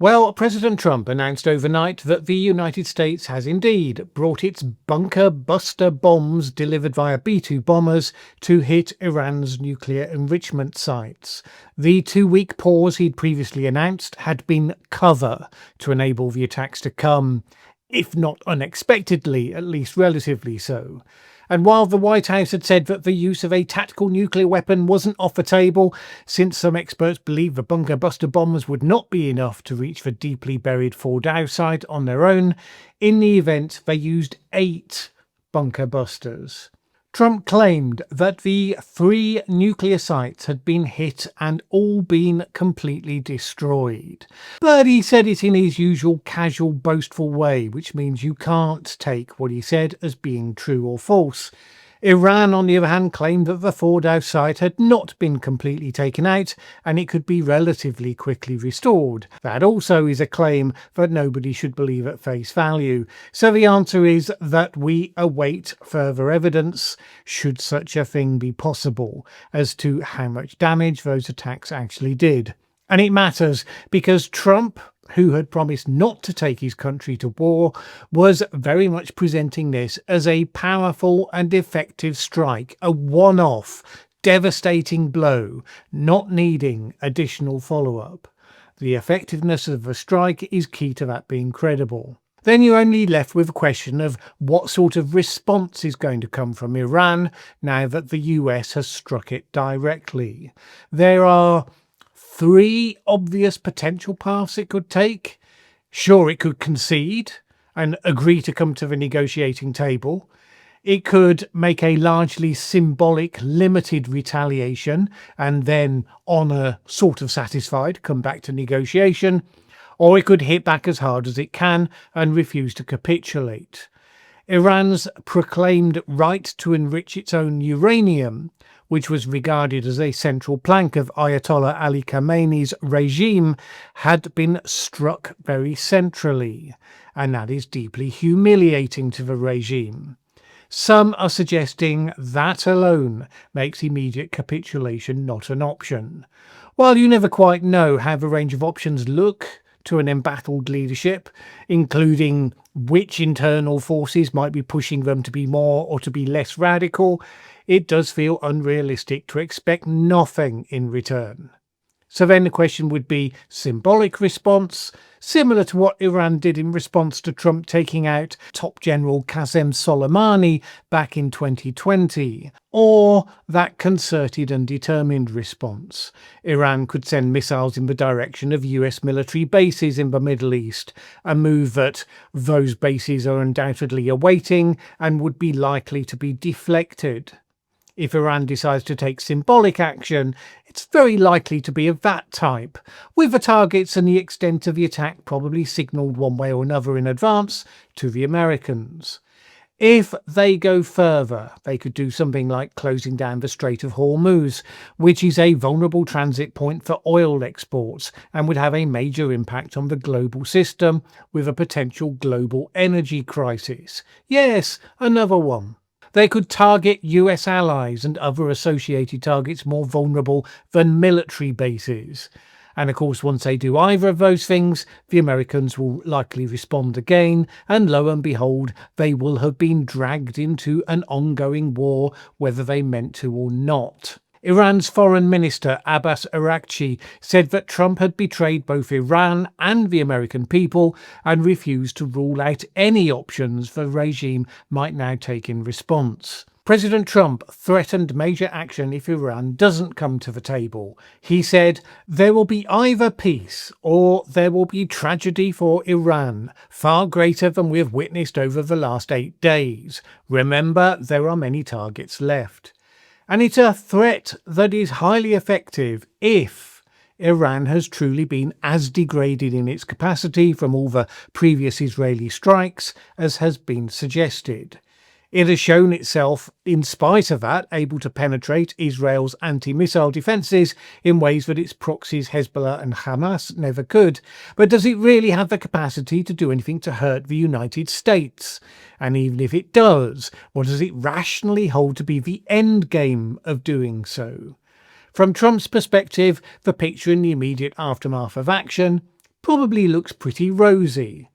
Well, President Trump announced overnight that the United States has indeed brought its bunker buster bombs delivered via B-2 bombers to hit Iran's nuclear enrichment sites. The 2-week pause he'd previously announced had been cover to enable the attacks to come, if not unexpectedly, at least relatively so. And while the White House had said that the use of a tactical nuclear weapon wasn't off the table, since some experts believe the bunker buster bombs would not be enough to reach the deeply buried Fordow site on their own, in the event they used 8 bunker busters. Trump claimed that the 3 nuclear sites had been hit and all been completely destroyed. But he said it in his usual casual, boastful way, which means you can't take what he said as being true or false. Iran, on the other hand, claimed that the Fordow site had not been completely taken out and it could be relatively quickly restored. That also is a claim that nobody should believe at face value. So the answer is that we await further evidence, should such a thing be possible, as to how much damage those attacks actually did. And it matters because Trump, who had promised not to take his country to war, was very much presenting this as a powerful and effective strike, a one-off, devastating blow, not needing additional follow-up. The effectiveness of the strike is key to that being credible. Then you're only left with a question of what sort of response is going to come from Iran now that the US has struck it directly. There are 3 obvious potential paths it could take. Sure, it could concede and agree to come to the negotiating table. It could make a largely symbolic, limited retaliation and then, on a sort of satisfied, come back to negotiation. Or it could hit back as hard as it can and refuse to capitulate. Iran's proclaimed right to enrich its own uranium, which was regarded as a central plank of Ayatollah Ali Khamenei's regime, had been struck very centrally, and that is deeply humiliating to the regime. Some are suggesting that alone makes immediate capitulation not an option. While you never quite know how the range of options look to an embattled leadership, including which internal forces might be pushing them to be more or to be less radical, it does feel unrealistic to expect nothing in return. So then the question would be symbolic response, similar to what Iran did in response to Trump taking out top General Qasem Soleimani back in 2020, or that concerted and determined response. Iran could send missiles in the direction of US military bases in the Middle East, a move that those bases are undoubtedly awaiting and would be likely to be deflected. If Iran decides to take symbolic action, it's very likely to be of that type, with the targets and the extent of the attack probably signalled one way or another in advance to the Americans. If they go further, they could do something like closing down the Strait of Hormuz, which is a vulnerable transit point for oil exports and would have a major impact on the global system, with a potential global energy crisis. Yes, another one. They could target US allies and other associated targets more vulnerable than military bases. And of course, once they do either of those things, the Americans will likely respond again, and lo and behold, they will have been dragged into an ongoing war, whether they meant to or not. Iran's Foreign Minister Abbas Araghchi said that Trump had betrayed both Iran and the American people and refused to rule out any options the regime might now take in response. President Trump threatened major action if Iran doesn't come to the table. He said, "There will be either peace or there will be tragedy for Iran, far greater than we have witnessed over the last 8 days. Remember, there are many targets left." And it's a threat that is highly effective if Iran has truly been as degraded in its capacity from all the previous Israeli strikes as has been suggested. It has shown itself, in spite of that, able to penetrate Israel's anti-missile defences in ways that its proxies Hezbollah and Hamas never could. But does it really have the capacity to do anything to hurt the United States? And even if it does, what does it rationally hold to be the end game of doing so? From Trump's perspective, the picture in the immediate aftermath of action probably looks pretty rosy.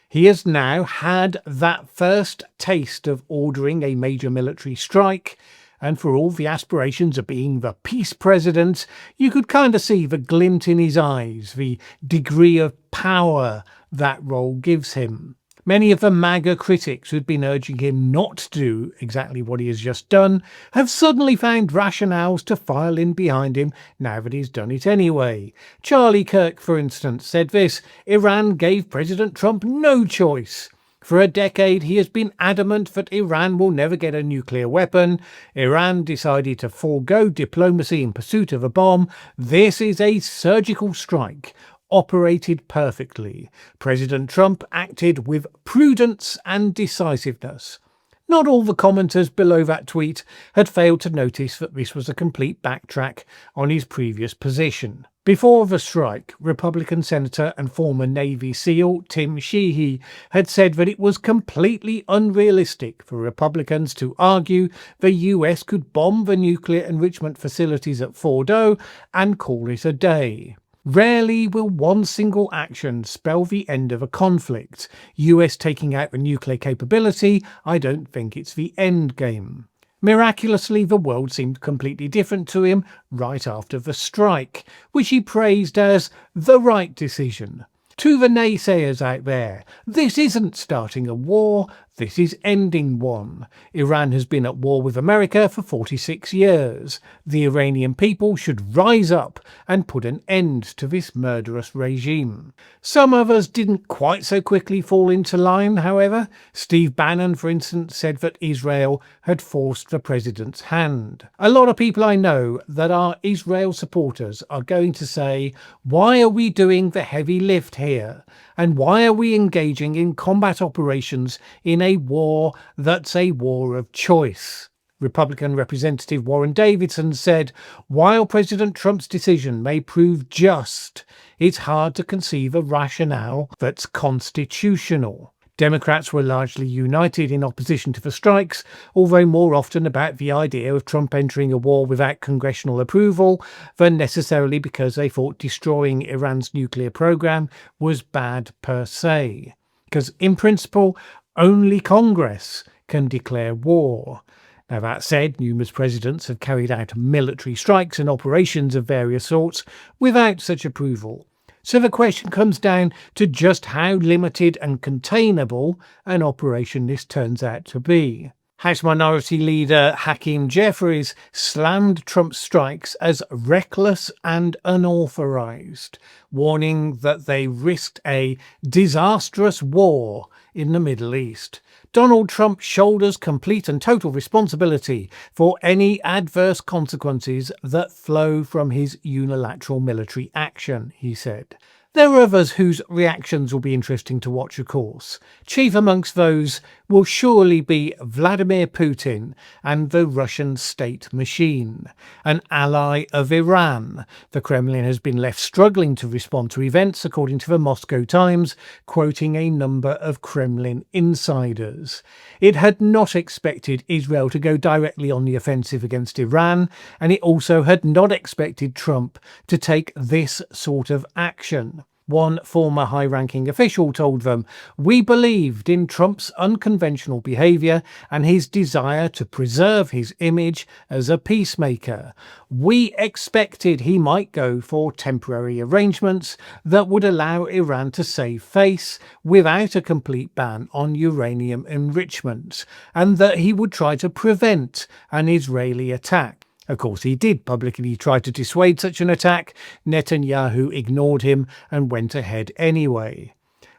He has now had that first taste of ordering a major military strike, and for all the aspirations of being the peace president, you could kind of see the glint in his eyes, the degree of power that role gives him. Many of the MAGA critics who'd been urging him not to do exactly what he has just done have suddenly found rationales to file in behind him now that he's done it anyway. Charlie Kirk, for instance, said this: Iran gave President Trump no choice. For a decade, he has been adamant that Iran will never get a nuclear weapon. Iran decided to forego diplomacy in pursuit of a bomb. This is a surgical strike, operated perfectly. President Trump acted with prudence and decisiveness. Not all the commenters below that tweet had failed to notice that this was a complete backtrack on his previous position. Before the strike, Republican Senator and former Navy SEAL Tim Sheehy had said that it was completely unrealistic for Republicans to argue the US could bomb the nuclear enrichment facilities at Fordo and call it a day. Rarely will one single action spell the end of a conflict. US taking out the nuclear capability, I don't think it's the end game. Miraculously, the world seemed completely different to him right after the strike, which he praised as the right decision. To the naysayers out there, this isn't starting a war, this is ending one. Iran has been at war with America for 46 years. The Iranian people should rise up and put an end to this murderous regime. Some others didn't quite so quickly fall into line, however. Steve Bannon, for instance, said that Israel had forced the president's hand. A lot of people I know that are Israel supporters are going to say, why are we doing the heavy lift here? And why are we engaging in combat operations in a war that's a war of choice? Republican Representative Warren Davidson said, while President Trump's decision may prove just, it's hard to conceive a rationale that's constitutional. Democrats were largely united in opposition to the strikes, although more often about the idea of Trump entering a war without congressional approval than necessarily because they thought destroying Iran's nuclear program was bad per se. Because in principle, only Congress can declare war. Now, that said, numerous presidents have carried out military strikes and operations of various sorts without such approval. So the question comes down to just how limited and containable an operation this turns out to be. House Minority Leader Hakeem Jeffries slammed Trump's strikes as reckless and unauthorized, warning that they risked a disastrous war in the Middle East. Donald Trump shoulders complete and total responsibility for any adverse consequences that flow from his unilateral military action, he said. There are others whose reactions will be interesting to watch, of course. Chief amongst those will surely be Vladimir Putin and the Russian state machine, an ally of Iran. The Kremlin has been left struggling to respond to events, according to the Moscow Times, quoting a number of Kremlin insiders. It had not expected Israel to go directly on the offensive against Iran, and it also had not expected Trump to take this sort of action. One former high-ranking official told them, "We believed in Trump's unconventional behavior and his desire to preserve his image as a peacemaker. We expected he might go for temporary arrangements that would allow Iran to save face without a complete ban on uranium enrichment, and that he would try to prevent an Israeli attack." Of course, he did publicly try to dissuade such an attack. Netanyahu ignored him and went ahead anyway.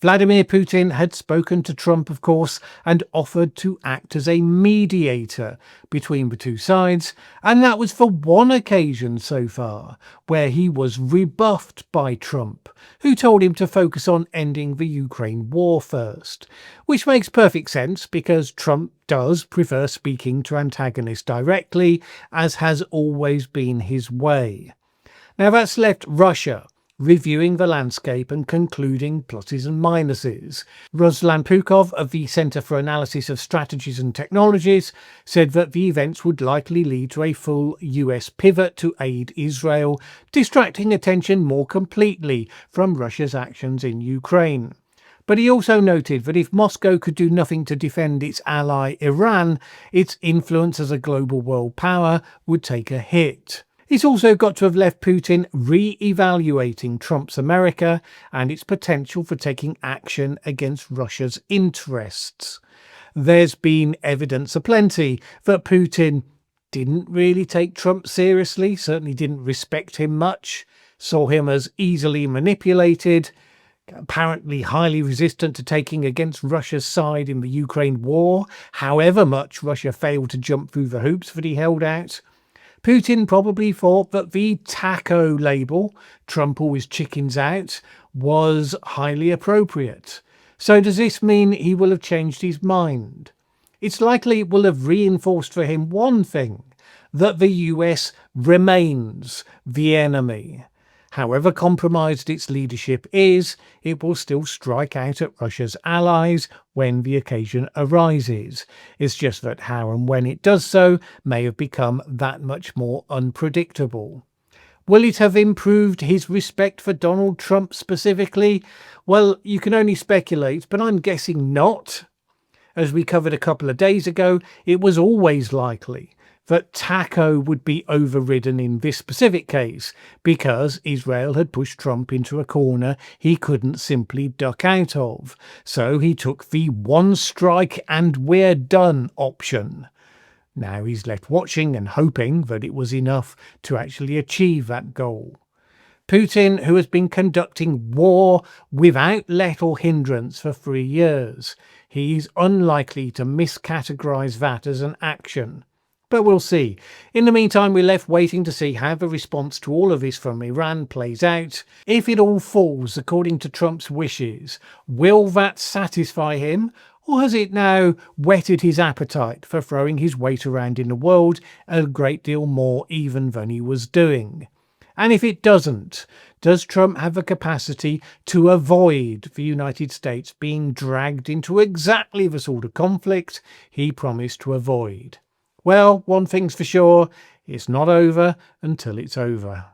Vladimir Putin had spoken to Trump, of course, and offered to act as a mediator between the two sides, and that was for one occasion so far, where he was rebuffed by Trump, who told him to focus on ending the Ukraine war first, which makes perfect sense because Trump does prefer speaking to antagonists directly, as has always been his way. Now that's left Russia. reviewing the landscape and concluding pluses and minuses. Ruslan Pukov of the Center for Analysis of Strategies and Technologies said that the events would likely lead to a full US pivot to aid Israel, distracting attention more completely from Russia's actions in Ukraine. But he also noted that if Moscow could do nothing to defend its ally Iran, its influence as a global world power would take a hit. He's also got to have left Putin re-evaluating Trump's America and its potential for taking action against Russia's interests. There's been evidence aplenty that Putin didn't really take Trump seriously, certainly didn't respect him much, saw him as easily manipulated, apparently highly resistant to taking against Russia's side in the Ukraine war, however much Russia failed to jump through the hoops that he held out. Putin probably thought that the taco label, Trump always chickens out, was highly appropriate. So does this mean he will have changed his mind? It's likely it will have reinforced for him one thing, that the US remains the enemy. However compromised its leadership is, it will still strike out at Russia's allies when the occasion arises. It's just that how and when it does so may have become that much more unpredictable. Will it have improved his respect for Donald Trump specifically? Well, you can only speculate, but I'm guessing not. As we covered a couple of days ago, it was always likely that taco would be overridden in this specific case because Israel had pushed Trump into a corner he couldn't simply duck out of. So he took the one strike and we're done option. Now he's left watching and hoping that it was enough to actually achieve that goal. Putin, who has been conducting war without let or hindrance for 3 years, he's unlikely to miscategorize that as an action. But we'll see. In the meantime, we're left waiting to see how the response to all of this from Iran plays out. If it all falls according to Trump's wishes, will that satisfy him? Or has it now whetted his appetite for throwing his weight around in the world a great deal more even than he was doing? And if it doesn't, does Trump have the capacity to avoid the United States being dragged into exactly the sort of conflict he promised to avoid? Well, one thing's for sure, it's not over until it's over.